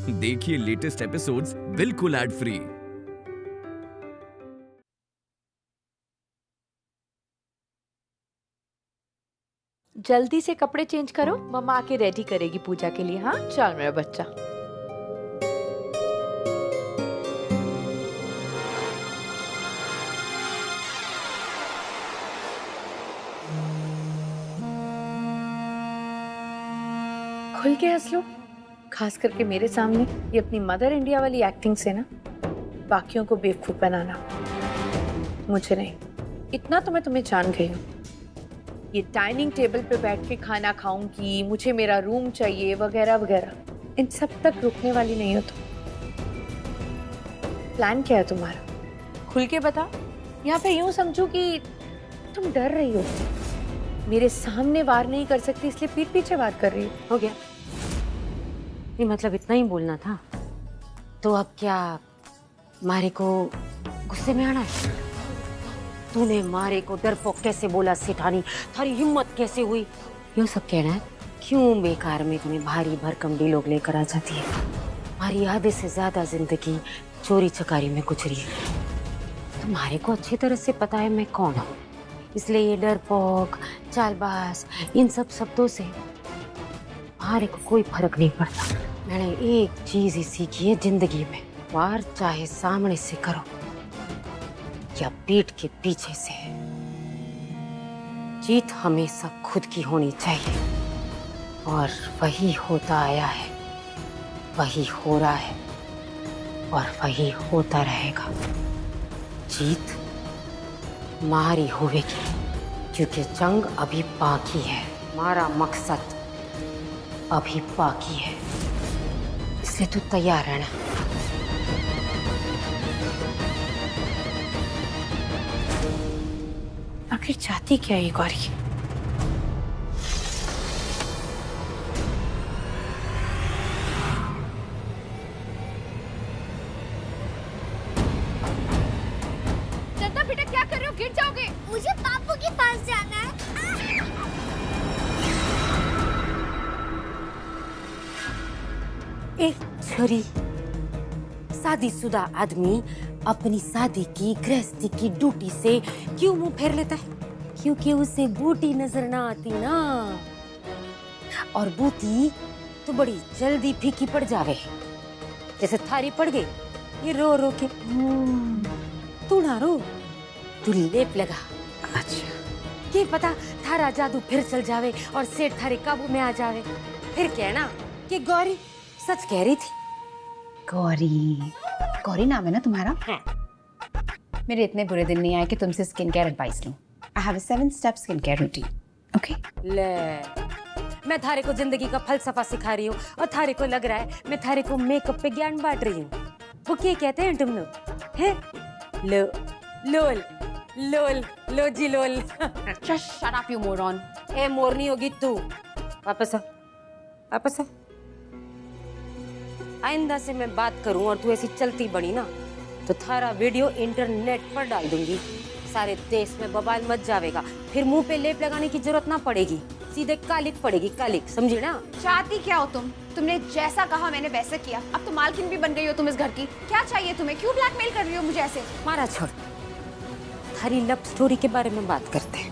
देखिए latest episodes बिल्कुल ad free. जल्दी से कपड़े चेंज करो, मम्मा आके रेडी करेगी पूजा के लिए। हाँ चल मेरा बच्चा। खुल के हंस लो, खास करके मेरे सामने। ये अपनी मदर इंडिया वाली एक्टिंग से ना बाकियों को बेवकूफ बनाना, मुझे नहीं। इतना तो मैं तुम्हें जान गई हूँ। ये डाइनिंग टेबल पे बैठ के खाना खाऊंगी, मुझे मेरा रूम चाहिए वगैरह वगैरह, इन सब तक रुकने वाली नहीं हो तुम। प्लान क्या है तुम्हारा? खुल के बता, या फिर यूं समझू कि तुम डर रही हो, मेरे सामने वार नहीं कर सकती इसलिए पीठ पीछे वार कर रही हो गया? ये मतलब इतना ही बोलना था? तो अब क्या मारे को गुस्से में आना है? तूने मारे को डरपोक कैसे बोला सेठानी? थारी हिम्मत कैसे हुई? ये सब कहना है? क्यों बेकार में तुम्हें भारी भरकम डीलोग लेकर आ जाती है? हमारी आधे से ज्यादा जिंदगी चोरी चकारी में गुजरी है। तुम्हारे को अच्छी तरह से पता है मैं कौन हूँ, इसलिए ये डरपोक चालबाज इन सब शब्दों से हमारे को कोई फर्क नहीं पड़ता। मैंने एक चीज ही सीखी है जिंदगी में, वार चाहे सामने से करो या पीठ के पीछे से, जीत हमेशा खुद की होनी चाहिए। और वही होता आया है, वही हो रहा है और वही होता रहेगा। जीत मारी होवेगी, क्योंकि जंग अभी बाकी है। हमारा मकसद अभी बाकी है, इसलिए तू तैयार रहना। आखिर चाहती क्या है ये गौरी? चंदा बेटा क्या कर रहे हो? गिर जाओगे। मुझे पापू के पास जाना है। एक छरी शादीशुदा आदमी अपनी शादी की गृहस्थी की ड्यूटी से क्यों मुंह फेर लेता है? क्योंकि उसे बूटी नजर ना आती ना, और बूटी तो बड़ी जल्दी फीकी पड़ जावे। जैसे थारी पड़ गई, ये रो रो के तू ना रो, तू लेप लगा। अच्छा ये पता थारा जादू फिर चल जावे और सेठ थारे काबू में आ जावे। फिर कहना कि गौरी सच कह रही थी। गौरी, गौरी नाम है ना तुम्हारा? हाँ। मेरे इतने बुरे दिन नहीं आए कि तुमसे स्किन केयर एडवाइस लूं। I have a 7-step skin care routine. Okay? ले, मैं थारे को जिंदगी का फलसफा सिखा रही हूँ और थारे को लग रहा है मैं थारे को मेकअप पे ज्ञान बांट रही हूँ। वो क्या कहते हैं तुम लोग? हैं? लो, लोल, लोल, लो जी लोल। Just shut up, you moron. ए मोरनी होगी तू। वापस आ, वापस आ। आइंदा से मैं बात करूं और तू ऐसी चलती बनी ना तो थारा वीडियो इंटरनेट पर डाल दूंगी। सारे देश में बवाल मच जाएगा। फिर मुंह पे लेप लगाने की जरूरत ना पड़ेगी, सीधे कालिक पड़ेगी, कालिक, समझी ना? चाहती क्या हो तुम? तुमने जैसा कहा मैंने वैसा किया। अब तो मालकिन भी बन गई हो तुम इस घर की। क्या चाहिए तुम्हें? क्यों ब्लैकमेल कर रही हो मुझे ऐसे? मारा छोड़, थारी लव स्टोरी के बारे में बात करते हैं।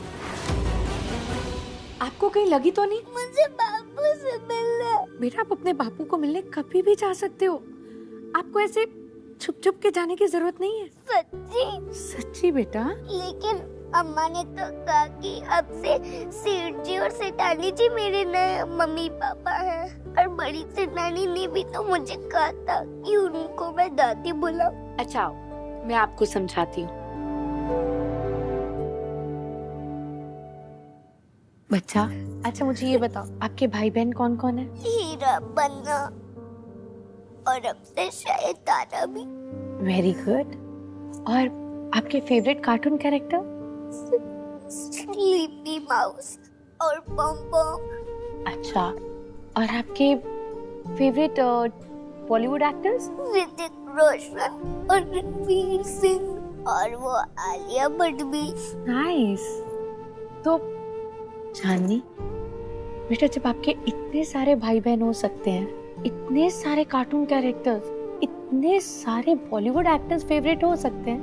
आपको कहीं लगी तो नहीं? मुझे बापू से मिलना। बेटा आप अपने बापू को मिलने कभी भी जा सकते हो, आपको ऐसे छुप छुप के जाने की जरूरत नहीं है। सच्ची? सच्ची बेटा। लेकिन अम्मा ने तो कहा कि अब से सेठ जी और सेठानी जी मेरे नए मम्मी पापा हैं। और बड़ी सेठानी ने भी तो मुझे कहा था कि उनको मैं दादी बुलाऊं। अच्छा मैं आपको समझाती हूँ। बच्चा, अच्छा मुझे ये बताओ आपके भाई बहन कौन कौन है? हीरा, बन्ना और अब से शायद तारा भी। Very good. और आपके favourite cartoon character? Sleepy mouse और पॉम-पॉम। अच्छा, और आपके फेवरेट बॉलीवुड एक्टर्स? ऋतिक रोशन और रणवीर सिंह और वो आलिया भट्ट भी। नाइस। तो चांदनी बेटा, जब आपके इतने सारे भाई बहन हो सकते हैं इतने सारे कार्टून कैरेक्टर्स, इतने सारे बॉलीवुड एक्टर्स फेवरेट हो सकते हैं,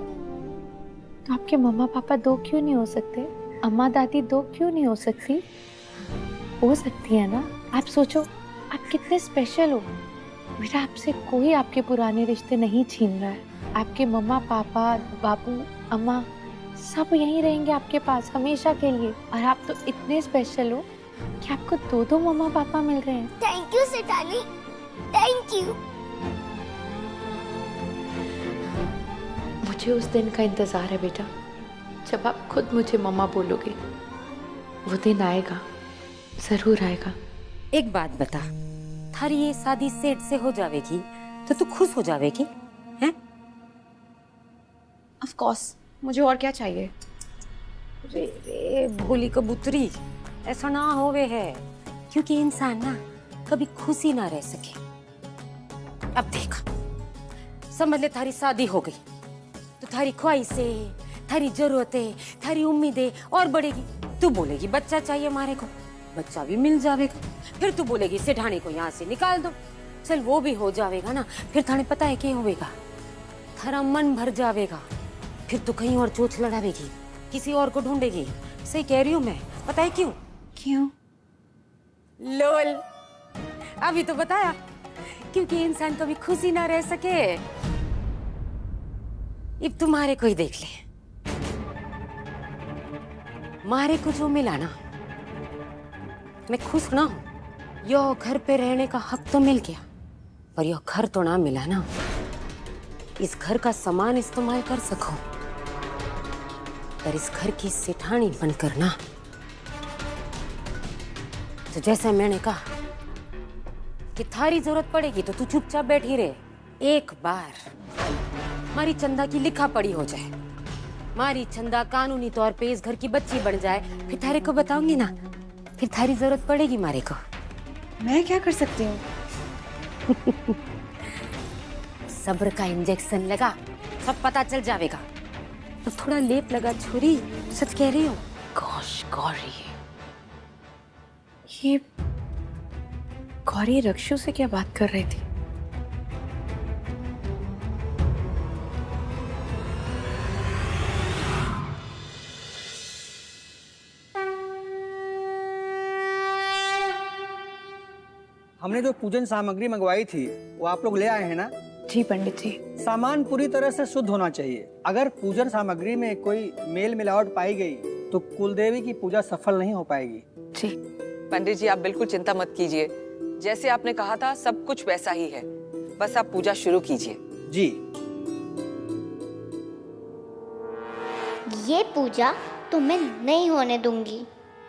तो आपके मम्मा पापा 2 क्यों नहीं हो सकते? अम्मा दादी 2 क्यों नहीं हो सकती? हो सकती है ना। आप सोचो, आप कितने स्पेशल हो बेटा। आपसे कोई आपके पुराने रिश्ते नहीं छीन रहा है। आपके मम्मा पापा, बाबू, अम्मा सब यहीं रहेंगे आपके पास हमेशा के लिए। और आप तो इतने स्पेशल हो कि आपको 2 मम्मा पापा मिल रहे हैं। Thank you Sethani, thank you. मुझे उस दिन का इंतजार है बेटा, जब आप खुद मुझे मम्मा बोलोगे। वो दिन आएगा, जरूर आएगा। एक बात बता, थारी ये शादी सेठ से हो जावेगी तो तू खुश हो जावेगी हैं? ऑफ कोर्स, मुझे और क्या चाहिए? रे रे भोली कबूतरी, ऐसा ना होवे है, क्योंकि इंसान ना कभी खुशी ना रह सके। अब देखा, समझ ले थारी शादी हो गई तो थारी ख्वाहिशें, थारी जरूरतें, थारी उम्मीदें और बढ़ेगी। तू बोलेगी बच्चा चाहिए मारे को, बच्चा भी मिल जाएगा। फिर तू बोलेगी सेठानी को यहाँ से निकाल दो, चल वो भी हो जाएगा ना। फिर थाने पता है क्या होगा? थारा मन भर जाएगा। फिर तू कहीं और चोच लड़ावेगी, किसी और को ढूंढेगी। सही कह रही हूँ मैं, पता है क्यों? क्यों? लोल, अभी तो बताया, क्योंकि इंसान कभी खुशी ना रह सके। अब तुम्हारे को ही देख ले, मारे को जो मिला ना, मैं खुश ना हूं। यो घर पे रहने का हक तो मिल गया, पर यो घर तो ना मिला ना। इस घर का सामान इस्तेमाल कर सको, पर इस घर की सेठानी बनकर ना। तो जैसा मैंने कहा कि थारी जरूरत पड़ेगी तो तू चुपचाप बैठी रहे। एक बार मारी चंदा की लिखा पड़ी हो जाए, मारी चंदा कानूनी तौर पे इस घर की बच्ची बन जाए, फिर थारे को बताऊंगी ना, फिर थारी जरूरत पड़ेगी मारे को। मैं क्या कर सकती हूँ? सब्र का इंजेक्शन लगा, सब पता चल जाएगा। तो थोड़ा लेप लगा छोरी, सच कह रही हूँ। गोश गौरी, ये गौरी रक्षु से क्या बात कर रही थी? हमने जो पूजन सामग्री मंगवाई थी वो आप लोग ले आए हैं ना? जी पंडित जी। सामान पूरी तरह से शुद्ध होना चाहिए। अगर पूजन सामग्री में कोई मेल मिलावट पाई गई तो कुलदेवी की पूजा सफल नहीं हो पाएगी। जी पंडित जी, आप बिल्कुल चिंता मत कीजिए, जैसे आपने कहा था सब कुछ वैसा ही है। बस आप पूजा शुरू कीजिए। जी। ये पूजा तो मैं नहीं होने दूंगी।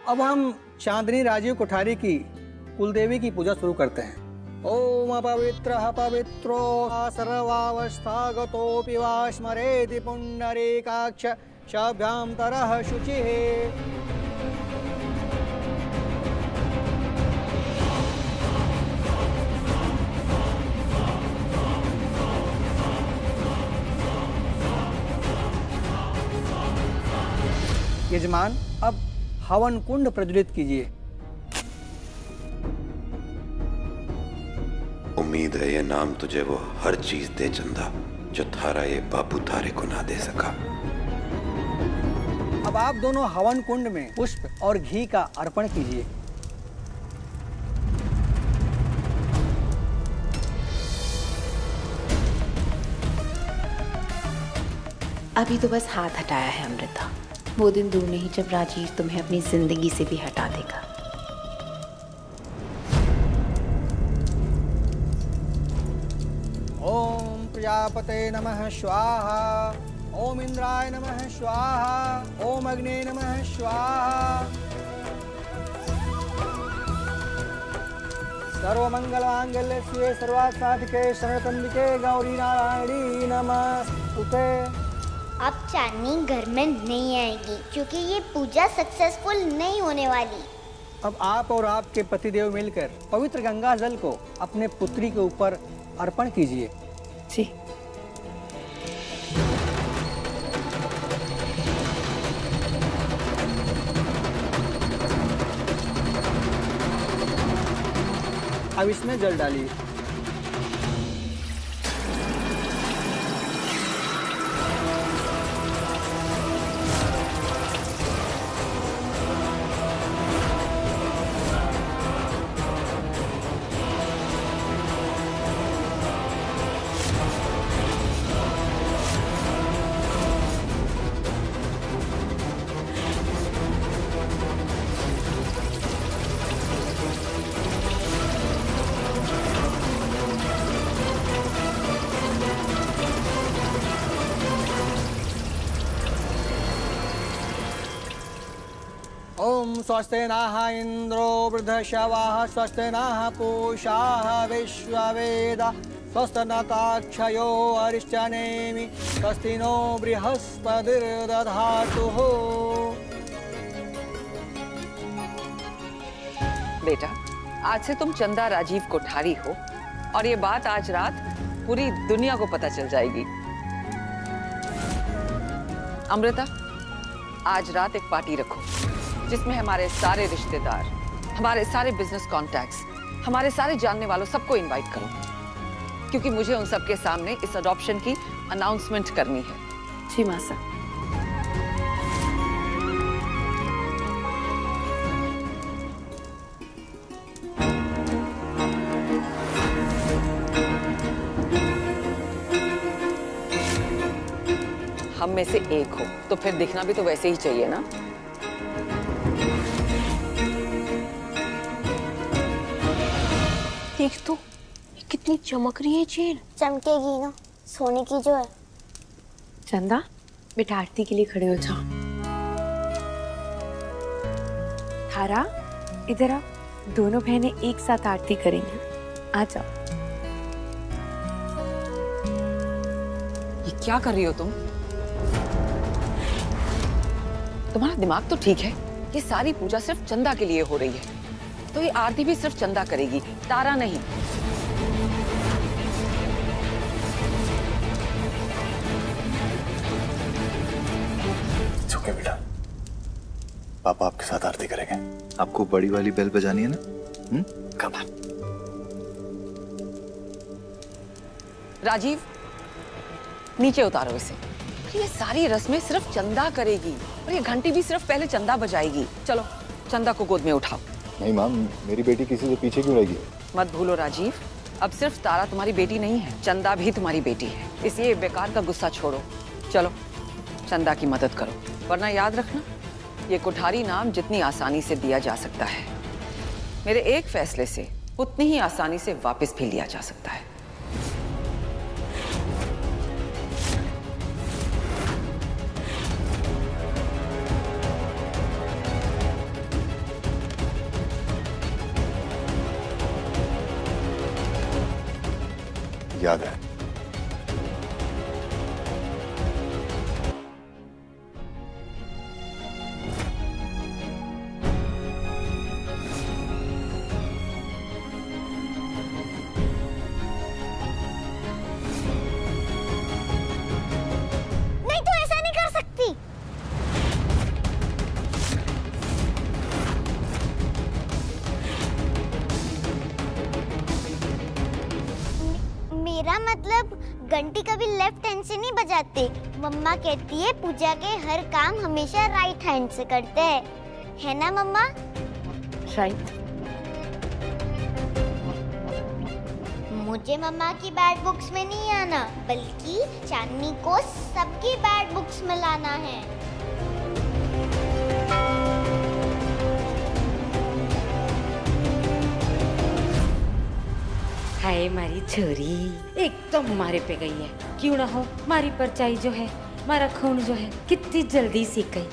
अब हम चांदनी राजीव कोठारी की कुलदेवी की पूजा शुरू करते हैं। ओम अपवित्रः पवित्रो सर्वावस्थागतोऽपि वा स्मरेति पुण्डरीकाक्ष शभ्यान्तरः शुचिः। यजमान, अब हवन कुंड प्रज्वलित कीजिए। उम्मीद है ये नाम तुझे वो हर चीज दे चंदा जो थारा ये बापू थारे को ना दे सका। अब आप दोनों हवन कुंड में पुष्प और घी का अर्पण कीजिए। अभी तो बस हाथ हटाया है अमृता, वो दिन दूर नहीं जब राजीव तुम्हें अपनी जिंदगी से भी हटा देगा। ओम प्रजापते नमः स्वाहा, ओम इंद्राय नमः स्वाहा, ओम अग्ने नमः स्वाहा। सर्वमंगलमांगल्ये शिवे सर्वार्थसाधिके शरण्ये गौरी नारायणी नमस्तुते। अब चांदनी घर में नहीं आएगी क्योंकि ये पूजा सक्सेसफुल नहीं होने वाली। अब आप और आपके पतिदेव मिलकर पवित्र गंगा जल को अपने पुत्री के ऊपर अर्पण कीजिए। जी। अब इसमें जल डालिए। स्वस्ति नः इंद्रो वृद्धश्रवाः स्वस्ति नः पूषा विश्ववेदाः स्वस्ति नक्षत्रो अरिष्टनेमि स्वस्ति नो बृहस्पतिर्दधातु। बेटा, आज से तुम चंदा राजीव कोठारी हो और ये बात आज रात पूरी दुनिया को पता चल जाएगी। अमृता, आज रात एक पार्टी रखो जिसमें हमारे सारे रिश्तेदार, हमारे सारे बिजनेस कॉन्टैक्ट्स, हमारे सारे जानने वालों सबको इनवाइट करो, क्योंकि मुझे उन सबके सामने इस अडॉप्शन की अनाउंसमेंट करनी है। जी मासा। हम में से एक हो तो फिर दिखना भी तो वैसे ही चाहिए ना। देख तो कितनी चमक रही है चेन। चमकेगी ना, सोने की जो है। चंदा, बेटा आरती के लिए खड़े हो जाओ। थारा, इधर आओ, दोनों बहनें एक साथ आरती करेंगे। आ जाओ। ये क्या कर रही हो तुम? तुम्हारा दिमाग तो ठीक है। ये सारी पूजा सिर्फ चंदा के लिए हो रही है, तो ये आरती भी सिर्फ चंदा करेगी, तारा नहीं। ओके बेटा, पापा आपके साथ आरती करेंगे। आपको बड़ी वाली बेल बजानी है ना? Come on. राजीव, नीचे उतारो इसे। ये सारी रस्में सिर्फ चंदा करेगी और ये घंटी भी सिर्फ पहले चंदा बजाएगी। चलो, चंदा को गोद में उठाओ। नहीं माँ, मेरी बेटी किसी से पीछे क्यों रहेगी? मत भूलो राजीव, अब सिर्फ तारा तुम्हारी बेटी नहीं है, चंदा भी तुम्हारी बेटी है। इसलिए बेकार का गुस्सा छोड़ो। चलो, चंदा की मदद करो, वरना याद रखना, ये कोठारी नाम जितनी आसानी से दिया जा सकता है, मेरे एक फैसले से उतनी ही आसानी से वापस भी लिया जा सकता है। याद है। नहीं तो ऐसा नहीं कर सकती। मेरा मतलब घंटी कभी लेफ्ट हैंड से नहीं बजाते। मम्मा कहती है पूजा के हर काम हमेशा राइट हैंड से करते हैं, है ना मम्मा? शायद। मुझे मम्मा की बैड बुक्स में नहीं आना, बल्कि चांदनी को सबकी बैड बुक्स में लाना है। हाय मारी छोरी एकदम मारे पे गई है। क्यों ना हो, मारी परछाई जो है, मारा खून जो है, कितनी जल्दी सीख गई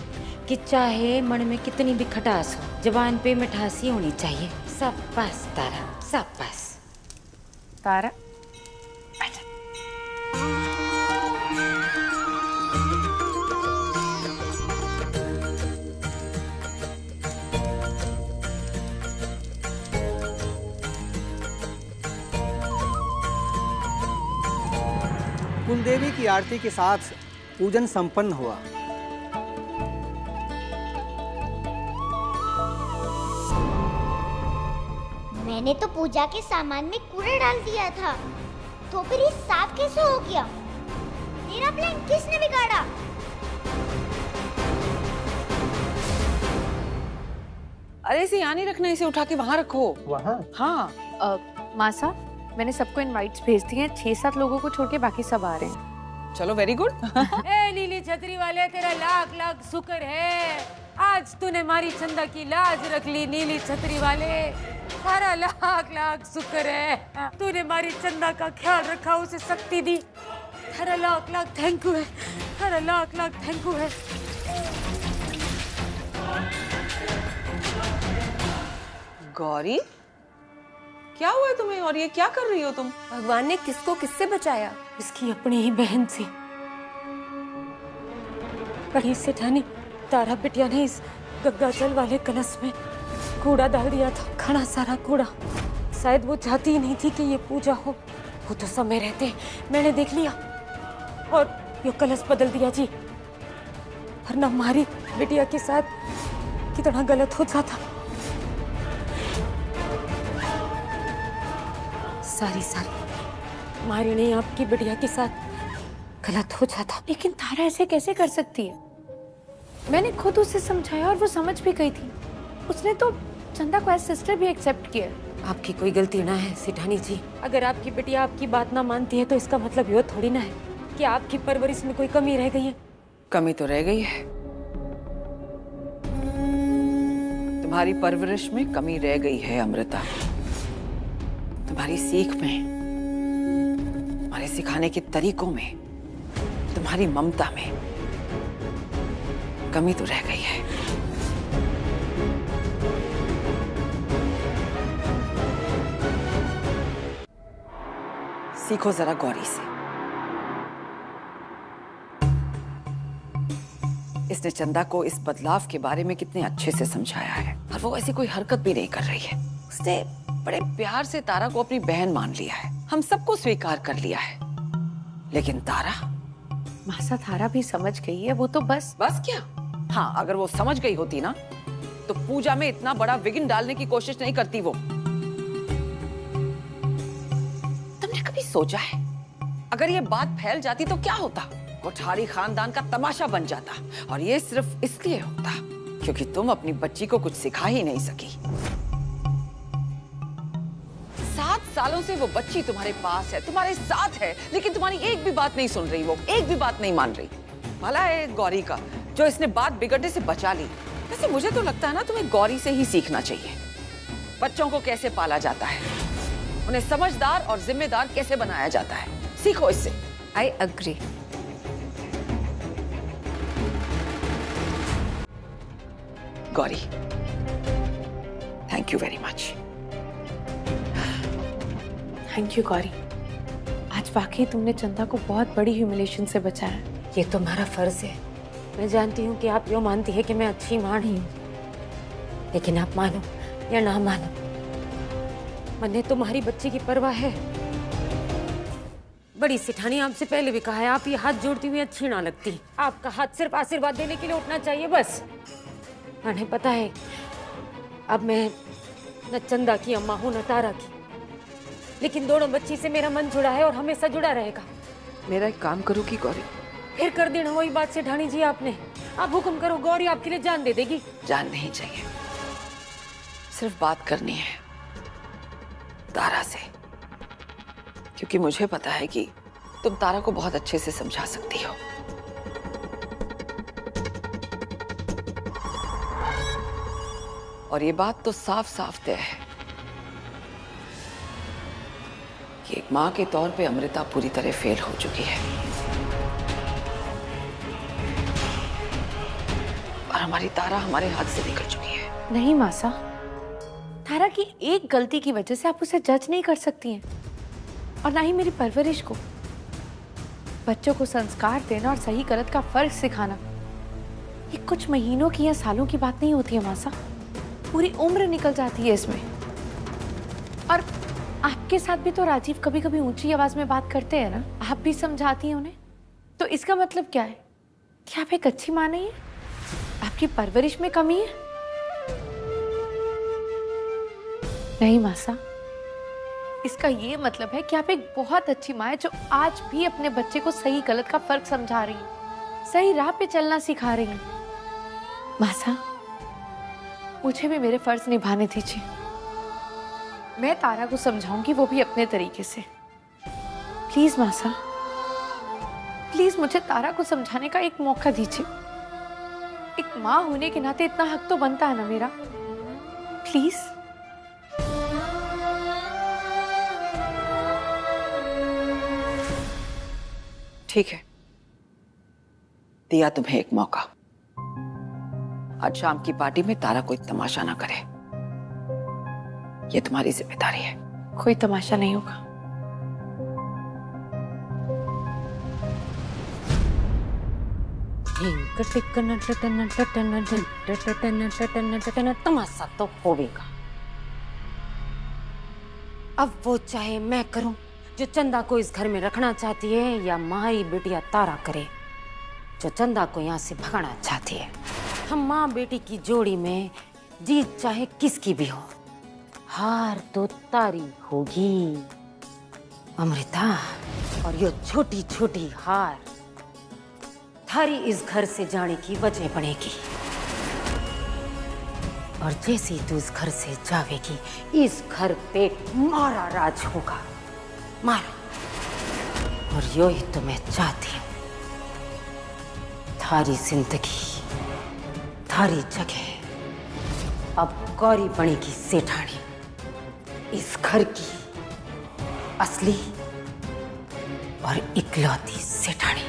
कि चाहे मन में कितनी भी खटास हो, जबान पे मिठासी होनी चाहिए। शाबाश तारा, शाबाश। तारा, कुलदेवी की आरती के साथ पूजन संपन्न हुआ। मैंने तो पूजा के सामान में कूड़ा डाल दिया था, तो फिर ये साफ कैसे हो गया? मेरा प्लान किसने बिगाड़ा? अरे इसे यहाँ नहीं रखना, इसे उठा के वहाँ रखो। वहाँ? हाँ। मासा, मैंने सबको इनवाइट्स भेज दिए हैं, 6-7 लोगों को छोड़ के बाकी सब आ रहे हैं। चलो, वेरी गुड। ए नीली छतरी वाले, तेरा लाख लाख शुक्र है, आज तूने हमारी चंदा की लाज रख ली। नीली छतरी वाले, सारा लाख लाख शुक्र है, तूने हमारी चंदा का ख्याल रखा, उसे शक्ति दी। सारा लाख लाख थैंक यू है, सारा लाख लाख थैंक यू है। गौरी, क्या हुआ है तुम्हें और ये क्या कर रही हो तुम? भगवान ने किसको किससे बचाया? इसकी अपनी ही बहन से। बड़ी सेठानी तारा बिटिया ने इस गंगाजल वाले कलश में कूड़ा डाल दिया था, घना सारा कूड़ा। शायद वो चाहती ही नहीं थी कि ये पूजा हो। वो तो समय रहते मैंने देख लिया और ये कलश बदल दिया जी, वरना हमारी बिटिया के साथ कितना गलत हो जाता। सारी हमारी नहीं आपकी बिटिया के साथ गलत हो जाता। लेकिन तारा ऐसे कैसे कर सकती है? मैंने खुद उसे समझाया और वो समझ भी गई थी। उसने तो चंदा को एज सिस्टर भी एक्सेप्ट किया। आपकी कोई गलती ना है सेठानी जी। अगर आपकी बिटिया आपकी बात ना मानती है तो इसका मतलब ये थोड़ी ना है कि आपकी परवरिश में कोई कमी रह गई है। कमी तो रह गई है, तुम्हारी परवरिश में कमी रह गई है अमृता। तुम्हारी सीख में, तुम्हारे सिखाने के तरीकों में, तुम्हारी ममता में कमी तो रह गई है। सीखो जरा गौरी से। इसने चंदा को इस बदलाव के बारे में कितने अच्छे से समझाया है और वो ऐसी कोई हरकत भी नहीं कर रही है। उसने बड़े प्यार से तारा को अपनी बहन मान लिया है, हम सबको स्वीकार कर लिया है। लेकिन तारा, मासा तारा भी समझ गई है। वो तो बस क्या? हाँ, अगर वो समझ गई होती ना तो पूजा में इतना बड़ा विघ्न डालने की कोशिश नहीं करती वो। तुमने कभी सोचा है अगर ये बात फैल जाती तो क्या होता? कोठारी खानदान का तमाशा बन जाता। और ये सिर्फ इसलिए होता क्योंकि तुम अपनी बच्ची को कुछ सिखा ही नहीं सकी। 7 सालों से वो बच्ची तुम्हारे पास है, तुम्हारे साथ है, लेकिन तुम्हारी एक भी बात नहीं सुन रही, वो एक भी बात नहीं मान रही। भला है गौरी का जो इसने बात बिगड़ने से बचा ली। वैसे मुझे तो लगता है ना तुम्हें गौरी से ही सीखना चाहिए, बच्चों को कैसे पाला जाता है, उन्हें समझदार और जिम्मेदार कैसे बनाया जाता है। सीखो इससे। I agree. Gauri, thank you very much. Thank you Gauri. आज वाकई तुमने चंदा को बहुत बड़ी ह्यूमिलेशन से बचाया। ये तुम्हारा फर्ज है। मैं जानती हूँ कि आप यो मानती है कि मैं अच्छी मां नहीं हूँ, लेकिन आप मानो या ना मानो, मैंने तुम्हारी बच्ची की परवाह है। बड़ी सेठानी, आपसे पहले भी कहा है, आप ये हाथ जोड़ती हुई अच्छी ना लगती। आपका हाथ सिर्फ आशीर्वाद देने के लिए उठना चाहिए बस। मैंने पता है अब मैं न चंदा की अम्मा हूँ न तारा की, लेकिन दोनों बच्ची से मेरा मन जुड़ा है और हमेशा जुड़ा रहेगा। मेरा एक काम करो कि गौरी? फिर कर देना वही बात सेठानी जी आपने। आप हुक्म करो, गौरी आपके लिए जान दे देगी। जान नहीं चाहिए, सिर्फ बात करनी है तारा से, क्योंकि मुझे पता है कि तुम तारा को बहुत अच्छे से समझा सकती हो। और ये बात तो साफ साफ तय है कि एक मां के तौर पे अमृता पूरी तरह फेल हो चुकी है और हमारी तारा हमारे हाथ से निकल चुकी है। नहीं मासा, तारा की एक गलती की वजह से आप उसे जज नहीं कर सकती हैं, और ना ही मेरी परवरिश को। बच्चों को संस्कार देना और सही गलत का फर्क सिखाना ये कुछ महीनों की या सालों की बात नहीं होती है मासा, पूरी उम्र निकल जाती है इसमें। और आपके साथ भी तो राजीव कभी कभी ऊंची आवाज में बात करते हैं ना, आप भी समझाती हैं उन्हें। तो इसका मतलब क्या है कि आप एक अच्छी मां नहीं है, आपकी परवरिश में कमी है? नहीं मासा, इसका ये मतलब है कि आप एक बहुत अच्छी मां है जो आज भी अपने बच्चे को सही गलत का फर्क समझा रही है, सही राह पे चलना सिखा रही है। मासा, मुझे भी मेरे फर्ज निभाने दीजिए। मैं तारा को समझाऊंगी, वो भी अपने तरीके से। प्लीज मासा, प्लीज मुझे तारा को समझाने का एक मौका दीजिए। एक माँ होने के नाते इतना हक तो बनता है ना मेरा। प्लीज। ठीक है, दिया तुम्हें एक मौका। आज शाम की पार्टी में तारा कोई तमाशा ना करे, ये तुम्हारी जिम्मेदारी है। कोई तमाशा नहीं होगा। तमाशा तो होगा। अब वो चाहे मैं करूं जो चंदा को इस घर में रखना चाहती है, या हमारी बेटिया तारा करे जो चंदा को यहाँ से भगाना चाहती है। हम माँ बेटी की जोड़ी में जीत चाहे किसकी भी हो, हार तो तारी होगी अमृता। और ये छोटी छोटी हार थारी इस घर से जाने की वजह बनेगी। और जैसे ही तू इस घर से जावेगी, इस घर पे मारा राज होगा, मारा। और यो ही तो मैं चाहती हूँ। थारी जिंदगी, थारी जगह अब गौरी बनेगी सेठानी, इस घर की असली और इकलौती सेठानी।